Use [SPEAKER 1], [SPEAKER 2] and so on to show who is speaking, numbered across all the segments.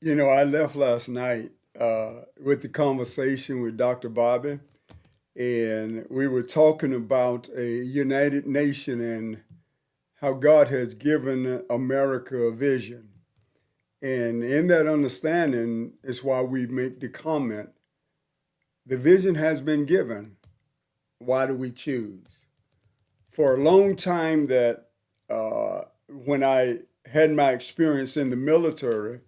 [SPEAKER 1] I left last night with the conversation with Dr. Bobby, and we were talking about a united nation and how God has given America a vision. And in that understanding is why we make the comment the vision has been given. Why do we choose? For a long time, that when I had my experience in the military,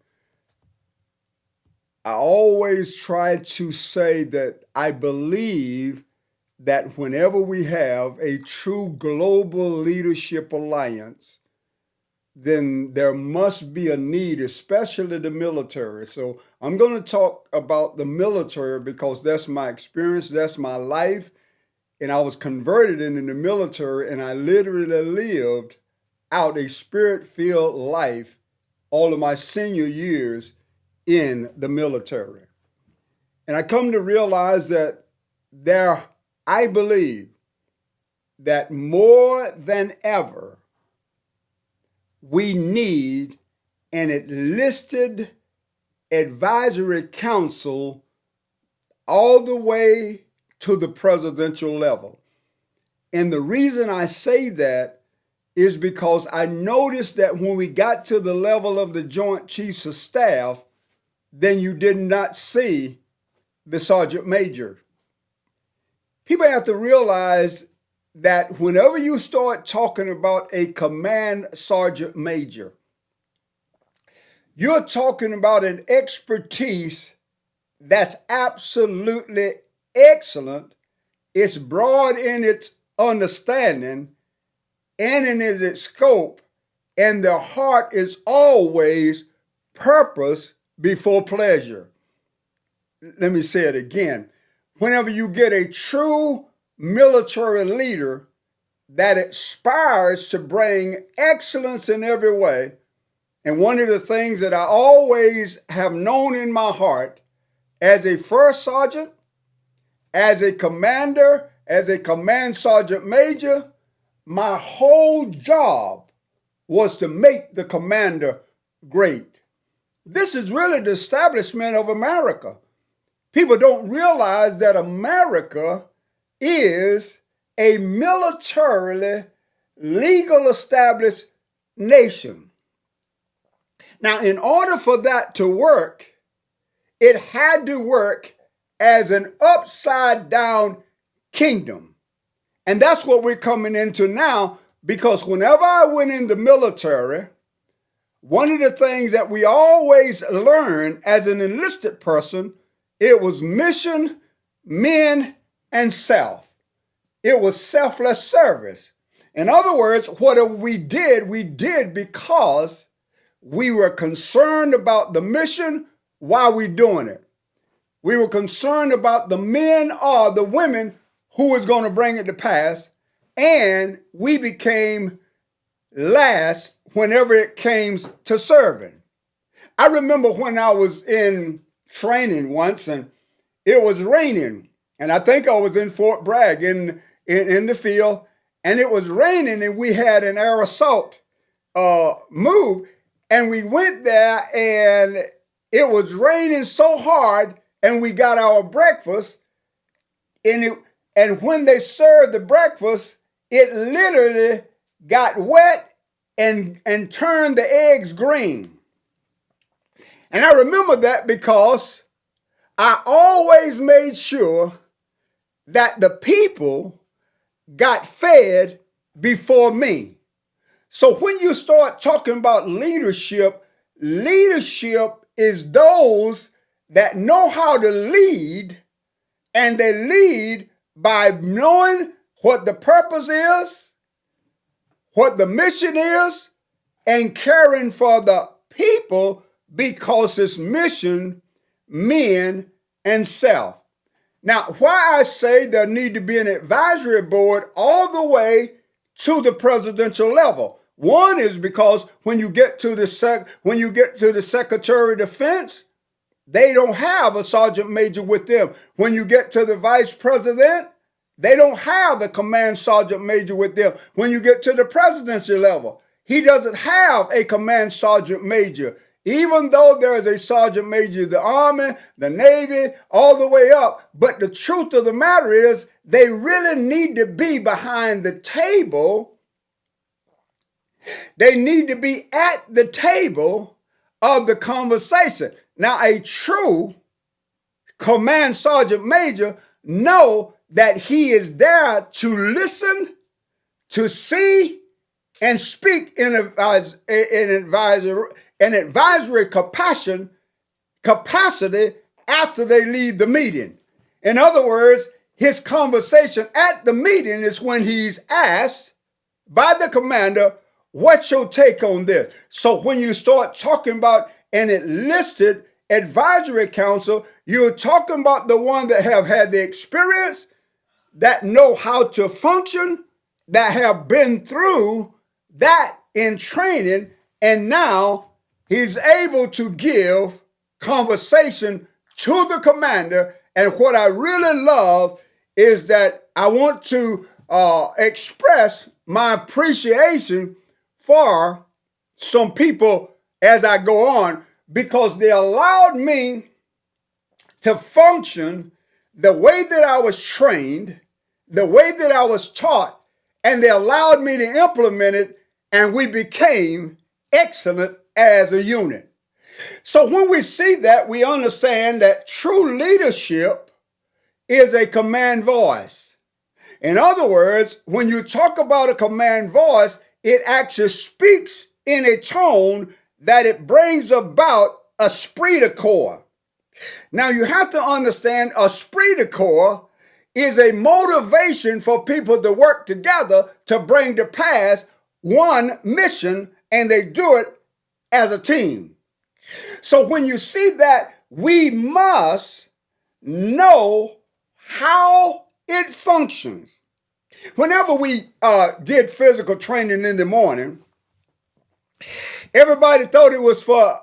[SPEAKER 1] I always try to say that I believe that whenever we have a true global leadership alliance, then there must be a need, especially the military. So I'm going to talk about the military because that's my experience, that's my life. And I was converted into the military, and I literally lived out a spirit filled life all of my senior years in the military. And I come to realize that I believe that more than ever, we need an enlisted advisory council all the way to the presidential level. And the reason I say that is because I noticed that when we got to the level of the Joint Chiefs of Staff, then you did not see the Sergeant Major. People have to realize that whenever you start talking about a command sergeant major, you're talking about an expertise that's absolutely excellent. It's broad in its understanding and in its scope, and their heart is always purpose before pleasure. Let me say it again. Whenever you get a true military leader that aspires to bring excellence in every way, and one of the things that I always have known in my heart as a first sergeant, as a commander, as a command sergeant major, my whole job was to make the commander great. This is really the establishment of America. People don't realize that America is a militarily legal established nation. Now, in order for that to work, it had to work as an upside down kingdom. And that's what we're coming into now, because whenever I went in the military, one of the things that we always learn as an enlisted person, it was mission, men, and self. It was selfless service. In other words, whatever we did because we were concerned about the mission while we're doing it. We were concerned about the men or the women who was going to bring it to pass, and we became last whenever it came to serving. I remember when I was in training once, and it was raining, and I think I was in Fort Bragg in the field, and it was raining, and we had an air assault move, and we went there, and it was raining so hard, and we got our breakfast, and when they served the breakfast, it literally got wet and turned the eggs green. And I remember that because I always made sure that the people got fed before me. So when you start talking about leadership, leadership is those that know how to lead, and they lead by knowing what the purpose is, what the mission is, and caring for the people because it's mission, men, and self. Now, why I say there need to be an advisory board all the way to the presidential level. One is because when you get to the Secretary of Defense, they don't have a sergeant major with them. When you get to the vice president, they don't have a command sergeant major with them. When you get to the presidency level, he doesn't have a command sergeant major. even though there is a sergeant major of the Army, the Navy, all the way up. But the truth of the matter is they really need to be behind the table. They need to be at the table of the conversation. Now, a true command sergeant major know that he is there to listen, to see, and speak in an advisory capacity after they leave the meeting. In other words, his conversation at the meeting is when he's asked by the commander, what's your take on this? So when you start talking about an enlisted advisory council, you're talking about the one that have had the experience, that know how to function, that have been through that in training, and now he's able to give conversation to the commander. And what I really love is that I want to express my appreciation for some people as I go on, because they allowed me to function the way that I was trained, the way that I was taught, and they allowed me to implement it, and we became excellent as a unit. So when we see that, we understand that true leadership is a command voice. In other words, when you talk about a command voice, it actually speaks in a tone that it brings about esprit de corps. Now you have to understand esprit de corps is a motivation for people to work together to bring to pass one mission, and they do it as a team. So when you see that, we must know how it functions. Whenever we did physical training in the morning, everybody thought it was for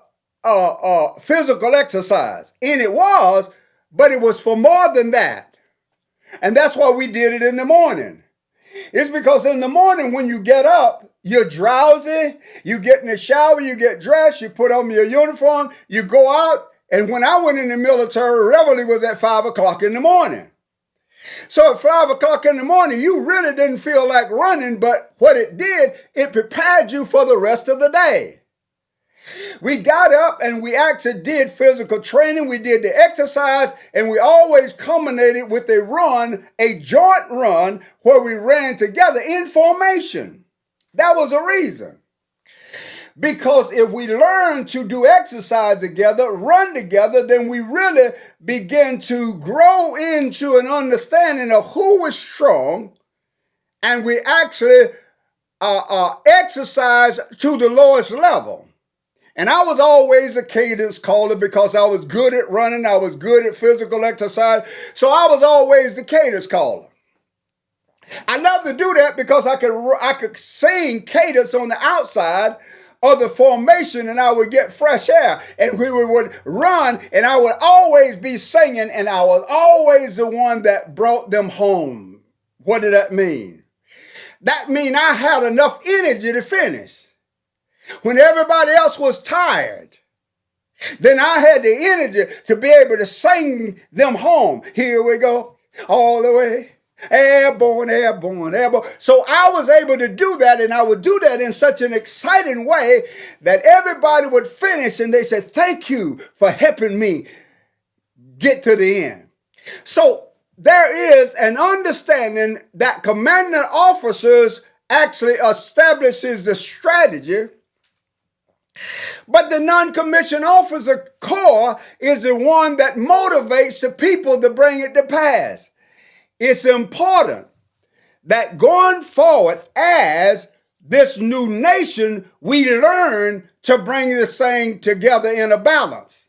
[SPEAKER 1] physical exercise, and it was, but it was for more than that. And that's why we did it in the morning. It's because in the morning when you get up, you're drowsy, you get in the shower, you get dressed, you put on your uniform, you go out. And when I went in the military, reveille was at 5 o'clock in the morning. So at 5 o'clock in the morning, you really didn't feel like running, but what it did, it prepared you for the rest of the day. We got up and we actually did physical training. We did the exercise, and we always culminated with a run, a joint run, where we ran together in formation. That was a reason. Because if we learn to do exercise together, run together, then we really begin to grow into an understanding of who is strong, and we actually exercise to the lowest level. And I was always a cadence caller because I was good at running. I was good at physical exercise. So I was always the cadence caller. I love to do that because I could sing cadence on the outside of the formation, and I would get fresh air, and we would run, and I would always be singing, and I was always the one that brought them home. What did that mean? That mean I had enough energy to finish. When everybody else was tired, then I had the energy to be able to sing them home. Here we go, all the way. Airborne, airborne, airborne. So I was able to do that, and I would do that in such an exciting way that everybody would finish and they said, thank you for helping me get to the end. So there is an understanding that commanding officers actually establishes the strategy, but the non-commissioned officer corps is the one that motivates the people to bring it to pass. It's important that going forward as this new nation, we learn to bring this thing together in a balance.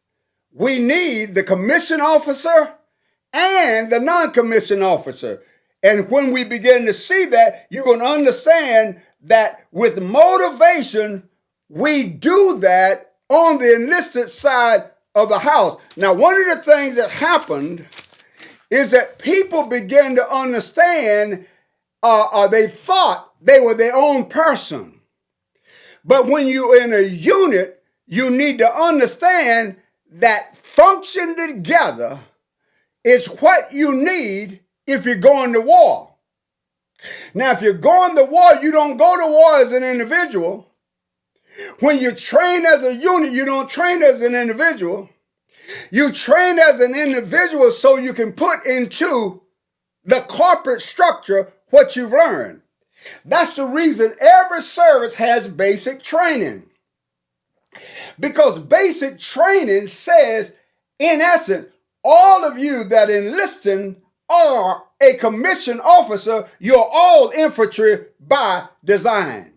[SPEAKER 1] We need the commissioned officer and the non-commissioned officer. And when we begin to see that, you're going to understand that with motivation, we do that on the enlisted side of the house. Now, one of the things that happened is that people began to understand, they thought they were their own person. But when you're in a unit, you need to understand that function together is what you need if you're going to war. Now, if you're going to war, you don't go to war as an individual. When you train as a unit, you don't train as an individual. You train as an individual so you can put into the corporate structure what you've learned. That's the reason every service has basic training. Because basic training says, in essence, all of you that enlisting are a commissioned officer, you're all infantry by design.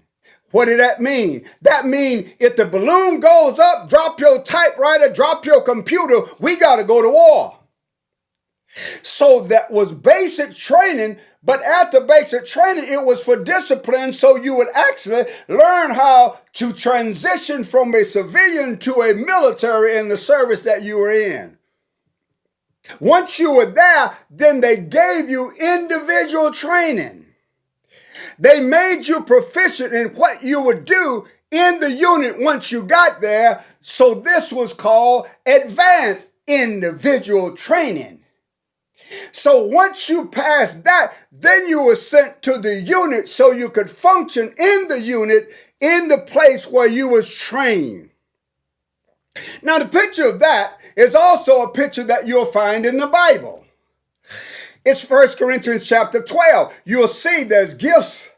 [SPEAKER 1] What did that mean? That means if the balloon goes up, drop your typewriter, drop your computer, we got to go to war. So that was basic training, but after basic training, it was for discipline, so you would actually learn how to transition from a civilian to a military in the service that you were in. Once you were there, then they gave you individual training. They made you proficient in what you would do in the unit once you got there, so this was called advanced individual training. So once you passed that, then you were sent to the unit so you could function in the unit in the place where you was trained. Now the picture of that is also a picture that you'll find in the Bible. It's 1 Corinthians chapter 12. You'll see there's gifts,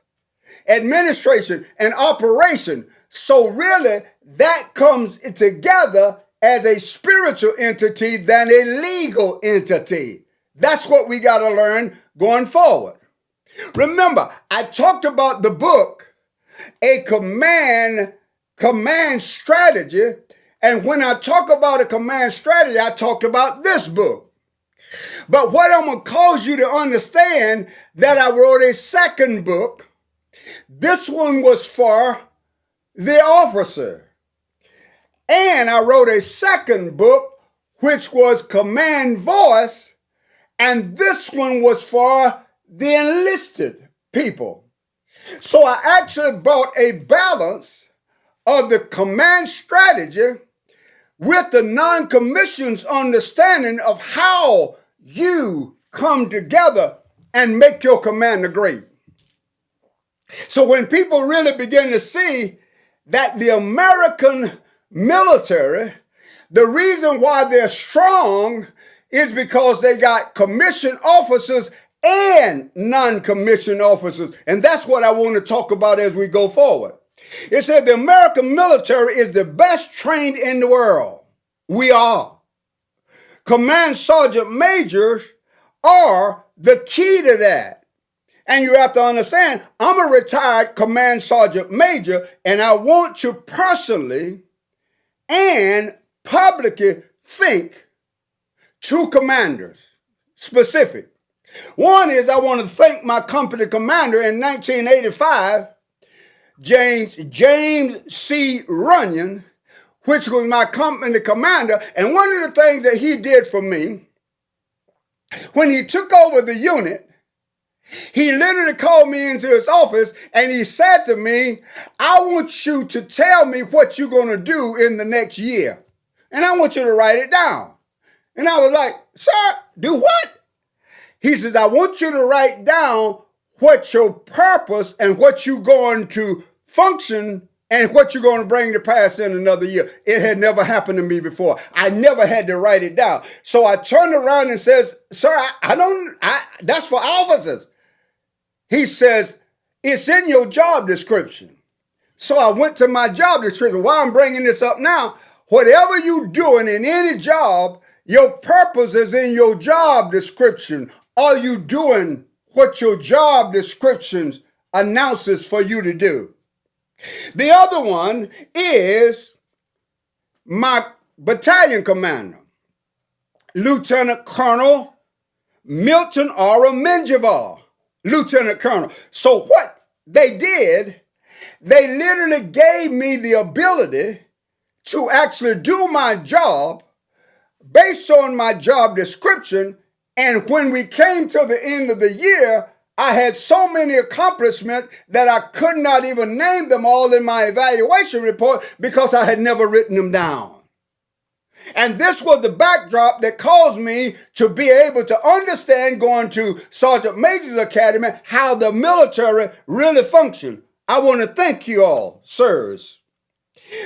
[SPEAKER 1] administration, and operation. So really, that comes together as a spiritual entity than a legal entity. That's what we got to learn going forward. Remember, I talked about the book, A Command Strategy. And when I talk about a command strategy, I talked about this book. But what I'm going to cause you to understand that I wrote a second book. This one was for the officer. And I wrote a second book, which was Command Voice. And this one was for the enlisted people. So I actually brought a balance of the command strategy with the non-commissioned understanding of how you come together and make your commander great. So when people really begin to see that the American military, the reason why they're strong is because they got commissioned officers and non-commissioned officers. And that's what I want to talk about as we go forward. It said the American military is the best trained in the world. We are. Command sergeant majors are the key to that. And you have to understand, I'm a retired command sergeant major, and I want you personally and publicly think two commanders, specific. One is I want to thank my company commander in 1985, James C. Runyon, which was my company commander. And one of the things that he did for me, when he took over the unit, he literally called me into his office and he said to me, I want you to tell me what you're going to do in the next year. And I want you to write it down. And I was like, sir, do what? He says, I want you to write down what your purpose and what you're going to function and what you're going to bring to pass in another year. It had never happened to me before. I never had to write it down. So I turned around and says, sir, that's for officers. He says, it's in your job description. So I went to my job description. Why I'm bringing this up now, whatever you're doing in any job, your purpose is in your job description. Are you doing what your job description announces for you to do? The other one is my battalion commander, Lieutenant Colonel Milton R. Menjivar, Lieutenant Colonel. So what they did, they literally gave me the ability to actually do my job based on my job description. And when we came to the end of the year, I had so many accomplishments that I could not even name them all in my evaluation report because I had never written them down. And this was the backdrop that caused me to be able to understand, going to Sergeant Major's Academy, how the military really functioned. I want to thank you all, sirs.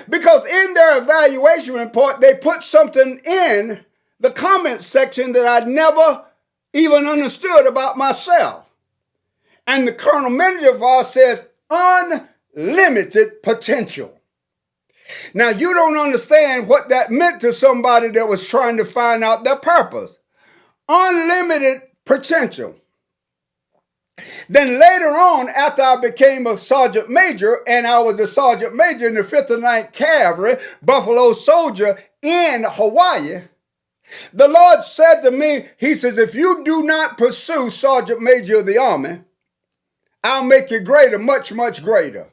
[SPEAKER 1] Because in their evaluation report, they put something in the comment section that I'd never even understood about myself. And the Colonel Manager of ours says, unlimited potential. Now, you don't understand what that meant to somebody that was trying to find out their purpose. Unlimited potential. Then later on, after I became a sergeant major, and I was a sergeant major in the 5th and 9th Cavalry, Buffalo Soldier in Hawaii, the Lord said to me, he says, if you do not pursue sergeant major of the Army, I'll make you greater, much, much greater.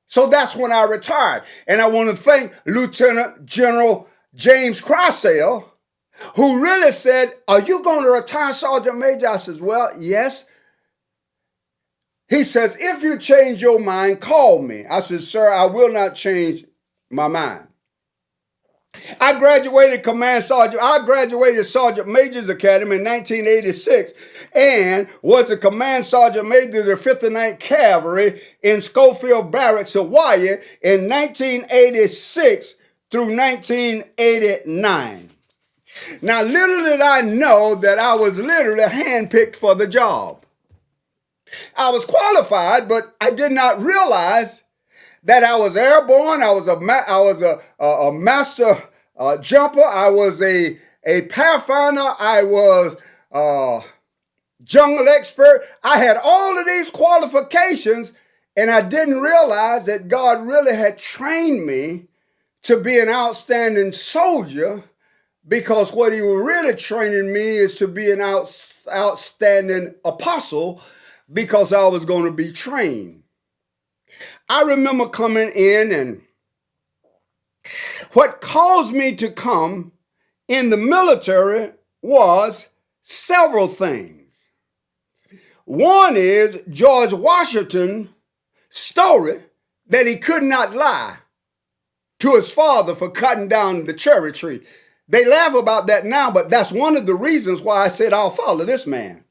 [SPEAKER 1] So that's when I retired. And I want to thank Lieutenant General James Crossell, who really said, are you going to retire, Sergeant Major? I says, well, yes. He says, if you change your mind, call me. I said, sir, I will not change my mind. I graduated Sergeant Major's Academy in 1986 and was a Command Sergeant Major of the 5th and 9th Cavalry in Schofield Barracks, Hawaii in 1986 through 1989. Now, little did I know that I was literally handpicked for the job. I was qualified, but I did not realize that I was airborne. I was a master jumper. I was a pathfinder. I was jungle expert. I had all of these qualifications, and I didn't realize that God really had trained me to be an outstanding soldier, because what he was really training me is to be an outstanding apostle, because I was going to be trained. I remember coming in, and what caused me to come in the military was several things. One is George Washington's story that he could not lie to his father for cutting down the cherry tree. They laugh about that now, but that's one of the reasons why I said I'll follow this man.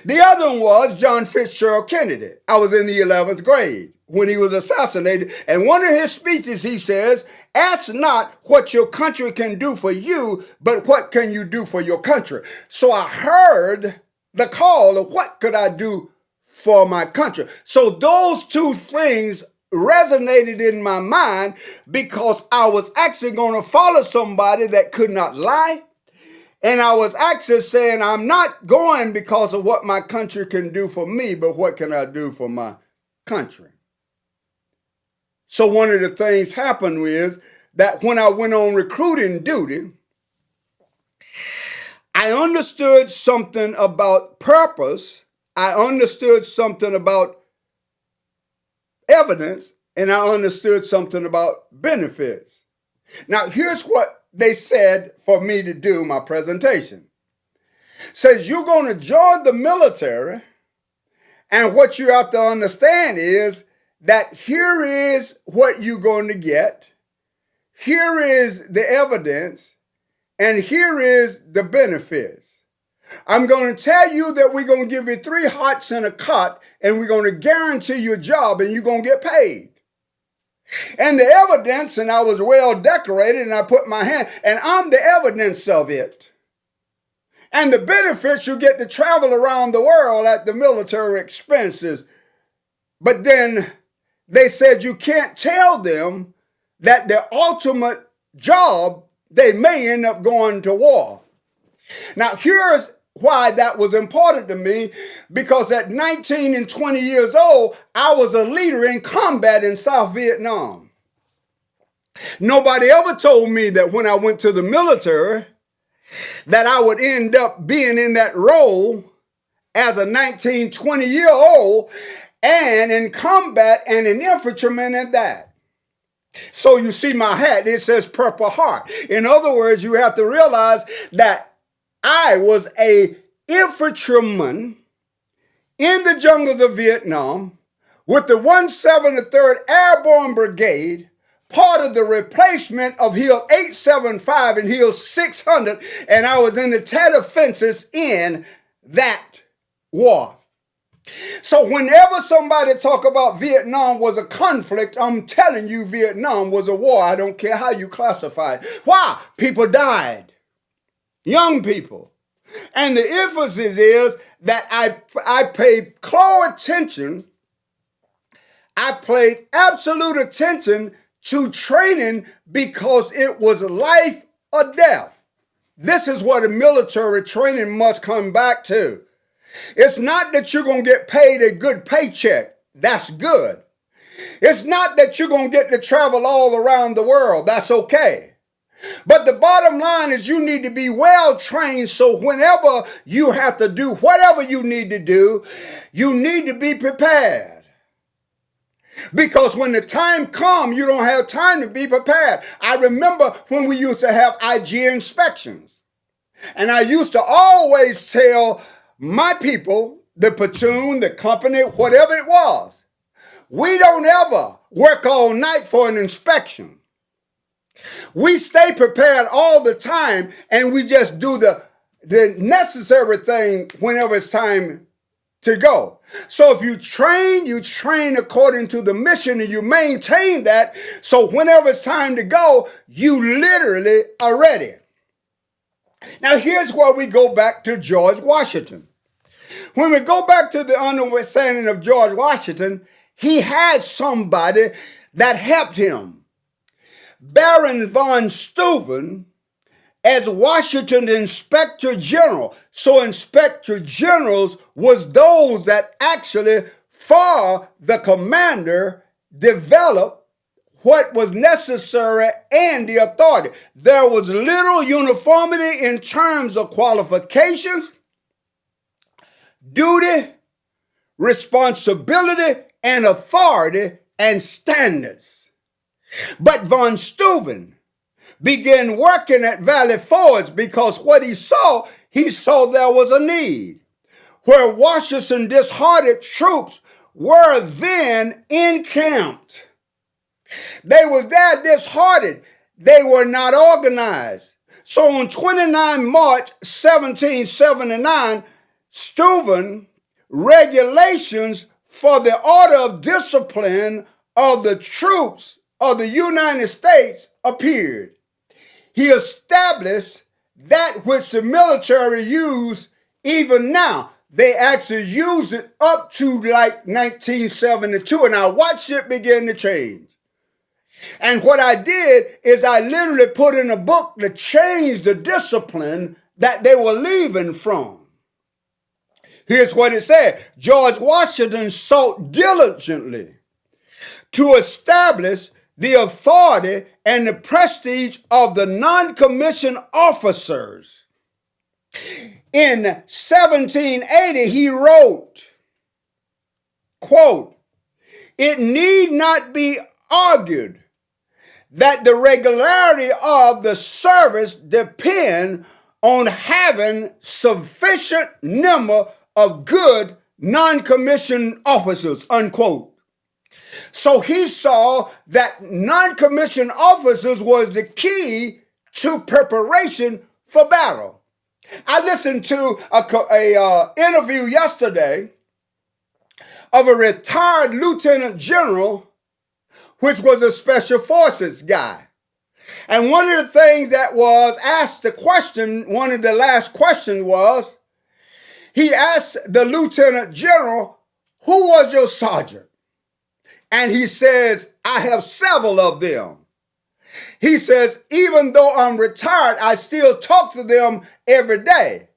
[SPEAKER 1] The other one was John Fitzgerald Kennedy. I was in the 11th grade when he was assassinated. And one of his speeches, he says, ask not what your country can do for you, but what can you do for your country? So I heard the call of what could I do for my country. So those two things resonated in my mind, because I was actually going to follow somebody that could not lie. And I was actually saying, I'm not going because of what my country can do for me, but what can I do for my country? So one of the things happened is that when I went on recruiting duty, I understood something about purpose. I understood something about evidence, and I understood something about benefits. Now, here's what they said for me to do my presentation. Says you're going to join the military, and what you have to understand is that here is what you're going to get, here is the evidence, and here is the benefits. I'm going to tell you that we're going to give you 3 hots and a cot, and we're going to guarantee you a job, and you're going to get paid. And the evidence, and I was well decorated, and I put my hand, and I'm the evidence of it. And the benefits, you get to travel around the world at the military expenses. But then they said you can't tell them that their ultimate job, they may end up going to war. Now, here's why that was important to me, because at 19 and 20 years old, I was a leader in combat in South Vietnam. Nobody ever told me that when I went to the military, that I would end up being in that role as a 19, 20-year-old and in combat and an infantryman at that. So you see my hat, it says Purple Heart. In other words, you have to realize that I was a infantryman in the jungles of Vietnam with the 173rd Airborne Brigade, part of the replacement of Hill 875 and Hill 600, and I was in the Tet Offenses in that war. So whenever somebody talk about Vietnam was a conflict, I'm telling you Vietnam was a war. I don't care how you classify it. Why? People died. Young people. And the emphasis is that I paid close attention. I paid absolute attention to training because it was life or death. This is what a military training must come back to. It's not that you're going to get paid a good paycheck. That's good. It's not that you're going to get to travel all around the world. That's okay. But the bottom line is you need to be well trained, so whenever you have to do whatever you need to do, you need to be prepared. Because when the time comes, you don't have time to be prepared. I remember when we used to have IG inspections. And I used to always tell my people, the platoon, the company, whatever it was, we don't ever work all night for an inspection. We stay prepared all the time, and we just do the necessary thing whenever it's time to go. So if you train according to the mission, and you maintain that, so whenever it's time to go, you literally are ready. Now here's where we go back to George Washington. When we go back to the understanding of George Washington, he had somebody that helped him. Baron von Steuben as Washington Inspector General. So Inspector Generals was those that actually, for the commander, developed what was necessary and the authority. There was little uniformity in terms of qualifications, duty, responsibility, and authority and standards. But von Steuben began working at Valley Forge because what he saw there was a need. Where Washington disheartened troops were then encamped. They were there disheartened. They were not organized. So on 29 March 1779, Steuben regulations for the order of discipline of the troops of the United States appeared. He established that which the military used even now. They actually use it up to like 1972, and I watched it begin to change. And what I did is I literally put in a book to change the discipline that they were leaving from. Here's what it said. George Washington sought diligently to establish the authority and the prestige of the non-commissioned officers. In 1780, he wrote, quote, "It need not be argued that the regularity of the service depend on having sufficient number of good non-commissioned officers," unquote. So he saw that non-commissioned officers was the key to preparation for battle. I listened to a interview yesterday of a retired lieutenant general, which was a special forces guy. And one of the things that was asked the question, one of the last questions was, he asked the lieutenant general, "Who was your sergeant?" And he says, "I have several of them." He says, "Even though I'm retired, I still talk to them every day."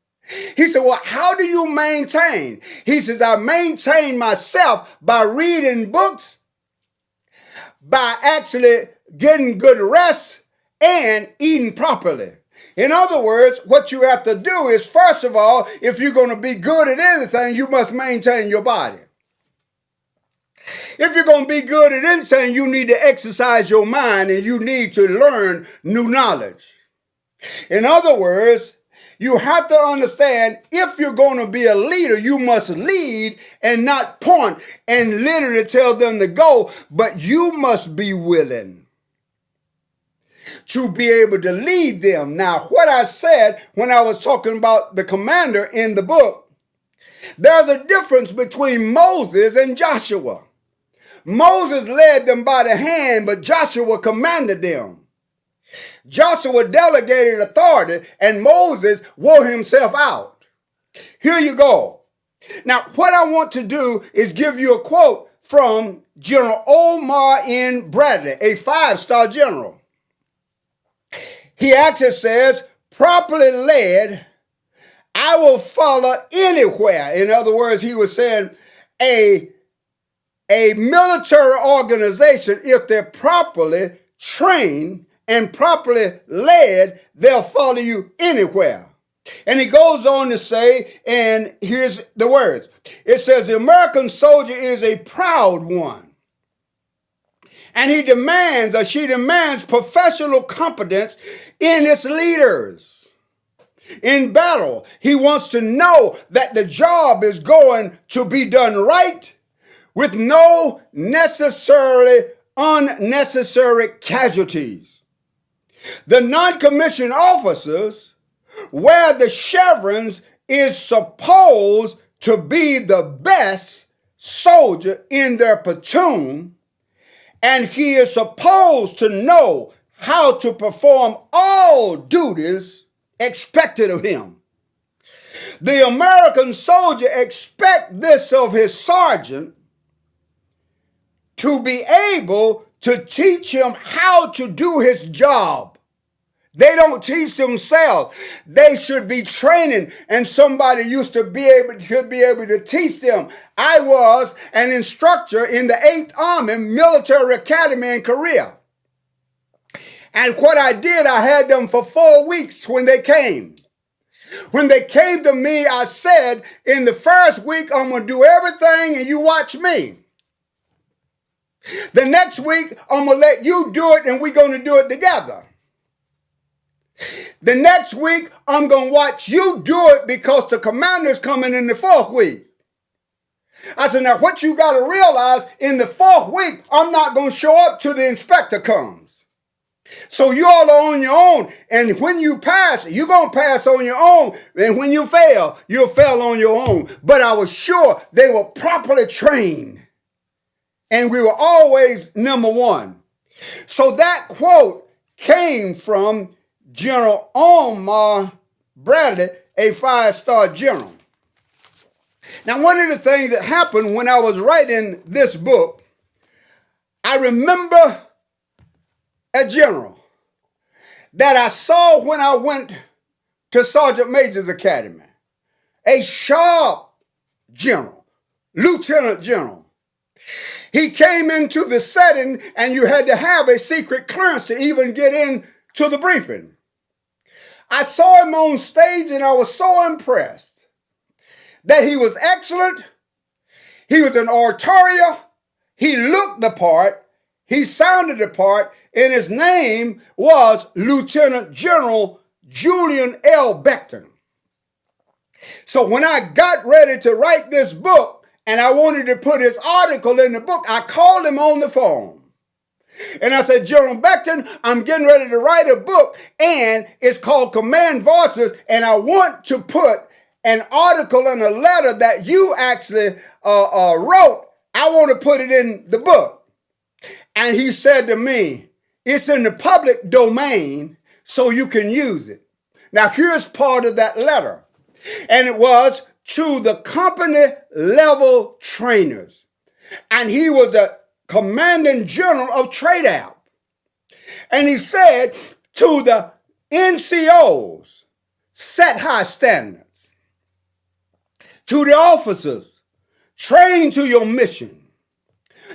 [SPEAKER 1] He said, "Well, how do you maintain?" He says, "I maintain myself by reading books, by actually getting good rest, and eating properly." In other words, what you have to do is, first of all, if you're going to be good at anything, you must maintain your body. If you're going to be good at anything, you need to exercise your mind and you need to learn new knowledge. In other words, You have to understand, if you're going to be a leader, you must lead and not point and literally tell them to go, but you must be willing to be able to lead them. Now, what I said when I was talking about the commander in the book, there's a difference between Moses and Joshua. Moses led them by the hand, but Joshua commanded them. Joshua delegated authority, and Moses wore himself out. Here you go. Now, what I want to do is give you a quote from General Omar N. Bradley, a 5-star general. He actually says, properly led, I will follow anywhere. In other words, he was saying a military organization, if they're properly trained and properly led, they'll follow you anywhere. And he goes on to say, and here's the words. It says, the American soldier is a proud one. And he demands, or she demands, professional competence in its leaders. In battle, he wants to know that the job is going to be done right with no unnecessary casualties. The non-commissioned officers, where the chevrons, is supposed to be the best soldier in their platoon, and he is supposed to know how to perform all duties expected of him. The American soldier expects this of his sergeant, to be able to teach him how to do his job. They don't teach themselves. They should be training, and somebody should be able to teach them. I was an instructor in the 8th Army Military Academy in Korea. And what I did, I had them for 4 weeks when they came. When they came to me, I said, in the first week, I'm going to do everything and you watch me. The next week, I'm going to let you do it and we're going to do it together. The next week, I'm going to watch you do it because the commander's coming in the 4th week. I said, now what you got to realize, in the 4th week, I'm not going to show up till the inspector comes. So you all are on your own. And when you pass, you're going to pass on your own. And when you fail, you'll fail on your own. But I was sure they were properly trained. And we were always number one. So that quote came from General Omar Bradley, a 5-star general. Now, one of the things that happened when I was writing this book, I remember a general that I saw when I went to Sergeant Major's Academy. A sharp general, lieutenant general. He came into the setting and you had to have a secret clearance to even get into the briefing. I saw him on stage and I was so impressed that he was excellent. He was an orator. He looked the part. He sounded the part. And his name was Lieutenant General Julian L. Beckton. So when I got ready to write this book, and I wanted to put his article in the book, I called him on the phone. And I said, General Beckton, I'm getting ready to write a book, and it's called Command Voices, and I want to put an article and a letter that you actually wrote. I want to put it in the book. And he said to me, it's in the public domain, so you can use it. Now, here's part of that letter. And it was to the company level trainers. And he was the commanding general of TRADAP. And he said to the NCOs, set high standards. To the officers, train to your mission.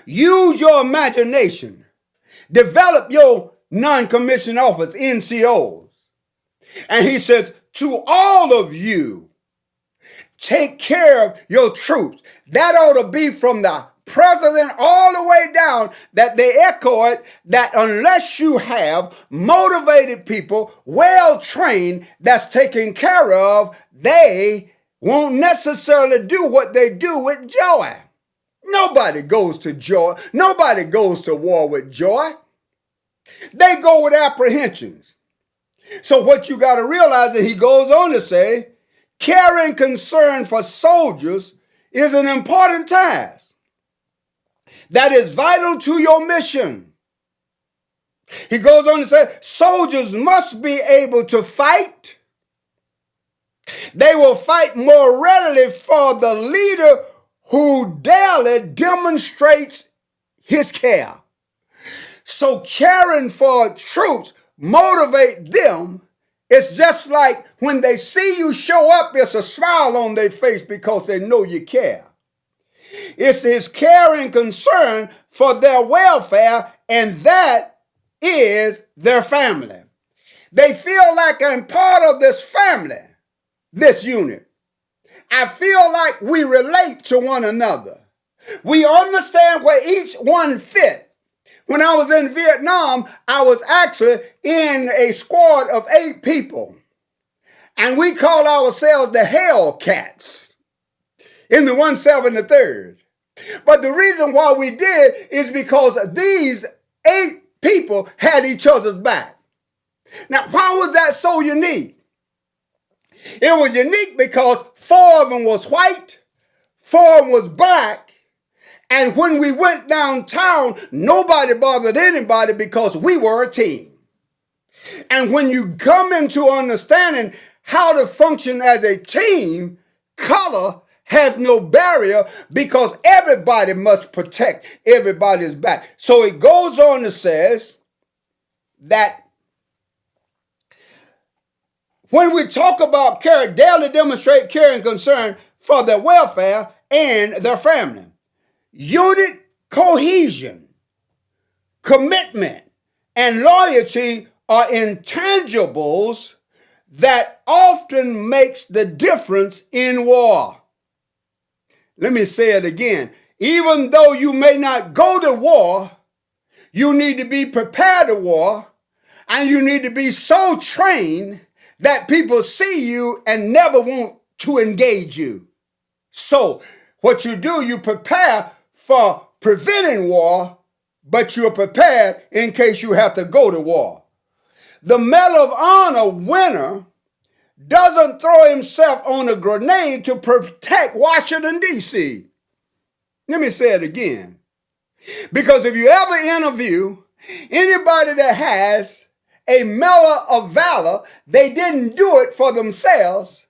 [SPEAKER 1] Use your imagination. Develop your non-commissioned officers, NCOs. And he says, to all of you, take care of your troops. That ought to be from the president all the way down, that they echo it, that unless you have motivated people, well trained, that's taken care of, they won't necessarily do what they do with joy. Nobody goes to joy. Nobody goes to war with joy. They go with apprehensions. So what you got to realize, that he goes on to say, care and concern for soldiers is an important task that is vital to your mission. He goes on to say, soldiers must be able to fight. They will fight more readily for the leader who daily demonstrates his care. So caring for troops motivate them. It's just like when they see you show up, it's a smile on their face because they know you care. It's his care and concern for their welfare, and that is their family. They feel like I'm part of this family, this unit. I feel like we relate to one another. We understand where each one fit. When I was in Vietnam, I was actually in a squad of 8 people. And we called ourselves the Hellcats in the 173rd. But the reason why we did is because these 8 people had each other's back. Now, why was that so unique? It was unique because 4 of them was white, 4 of them was black, and when we went downtown, nobody bothered anybody because we were a team. And when you come into understanding how to function as a team, color has no barrier because everybody must protect everybody's back. So it goes on to says that when we talk about care, daily demonstrate care and concern for their welfare and their family. Unit cohesion, commitment, and loyalty are intangibles that often makes the difference in war. Let me say it again. Even though you may not go to war, you need to be prepared to war, and you need to be so trained that people see you and never want to engage you. So what you do, you prepare for preventing war, but you're prepared in case you have to go to war. The Medal of Honor winner doesn't throw himself on a grenade to protect Washington, D.C. Let me say it again. Because if you ever interview anybody that has a Medal of Valor, they didn't do it for themselves,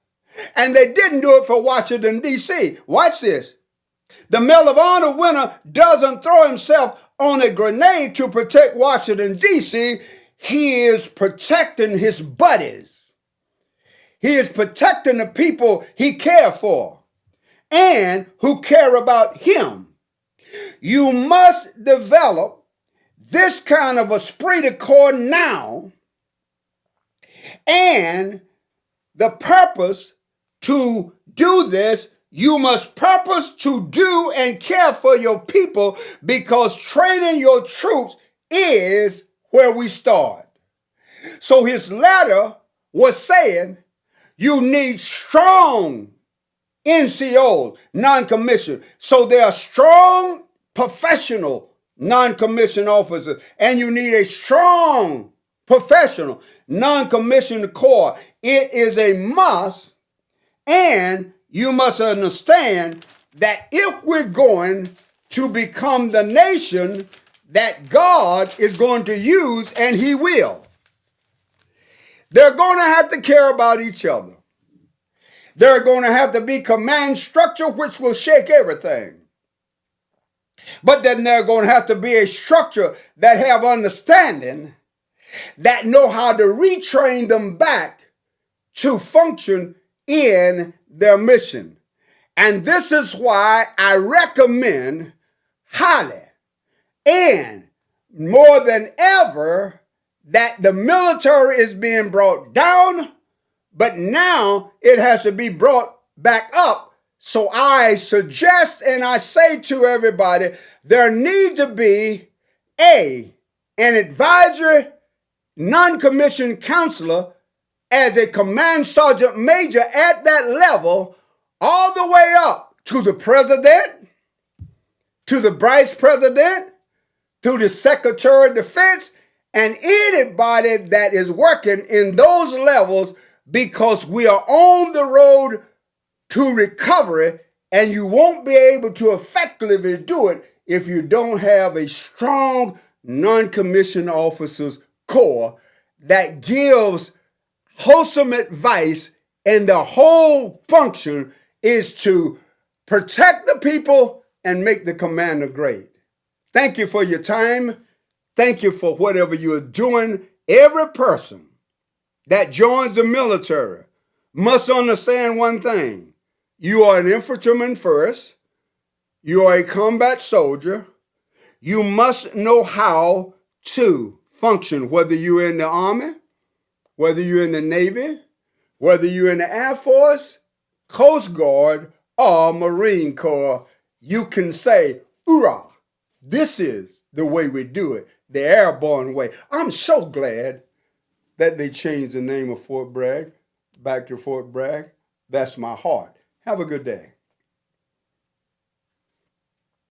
[SPEAKER 1] and they didn't do it for Washington, D.C. Watch this. The Medal of Honor winner doesn't throw himself on a grenade to protect Washington, D.C. He is protecting his buddies. He is protecting the people he cares for and who care about him. You must develop this kind of esprit de corps now, and the purpose to do this, you must purpose to do and care for your people, because training your troops is where we start. So his letter was saying you need strong NCOs, non-commissioned. So they are strong professional non-commissioned officers, and you need a strong professional non-commissioned corps. It is a must, and you must understand that if we're going to become the nation that God is going to use, and he will, they're going to have to care about each other. They're going to have to be command structure, which will shake everything. But then they're going to have to be a structure that have understanding, that know how to retrain them back to function in their mission. And this is why I recommend highly, and more than ever, that the military is being brought down, but now it has to be brought back up So I suggest and I say to everybody, there need to be an advisory non-commissioned counselor as a command sergeant major at that level, all the way up to the president, to the vice president, to the secretary of defense, and anybody that is working in those levels, because we are on the road to recovery, and you won't be able to effectively do it if you don't have a strong non-commissioned officers corps that gives wholesome advice, and the whole function is to protect the people and make the commander great. Thank you for your time. Thank you for whatever you're doing. Every person that joins the military must understand one thing. You are an infantryman first. You are a combat soldier. You must know how to function, whether you're in the Army, whether you're in the Navy, whether you're in the Air Force, Coast Guard, or Marine Corps. You can say, "Hoorah, this is the way we do it, the airborne way." I'm so glad that they changed the name of Fort Bragg back to Fort Bragg. That's my heart. Have a good day.